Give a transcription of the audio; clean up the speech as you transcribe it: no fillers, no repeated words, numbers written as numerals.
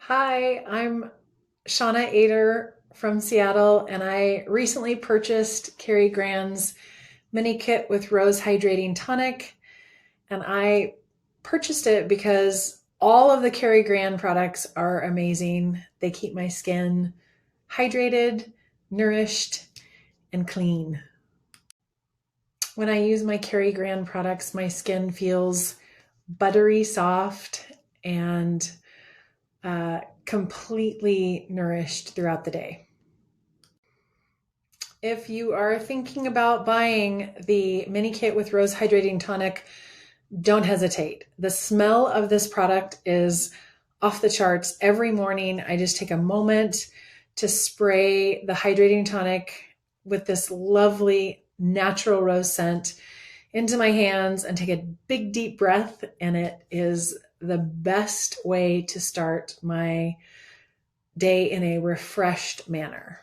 Hi, I'm Shawna Ader from Seattle, and I recently purchased Kari Gran's mini kit with Rose Hydrating Tonic. And I purchased it because all of the Kari Gran products are amazing. They keep my skin hydrated, nourished, and clean. When I use my Kari Gran products, my skin feels buttery soft and completely nourished throughout the day. If you are thinking about buying the mini kit with Rose Hydrating Tonic, don't hesitate. The smell of this product is off the charts. Every morning, I just take a moment to spray the hydrating tonic with this lovely natural rose scent into my hands and take a big deep breath, and it is the best way to start my day in a refreshed manner.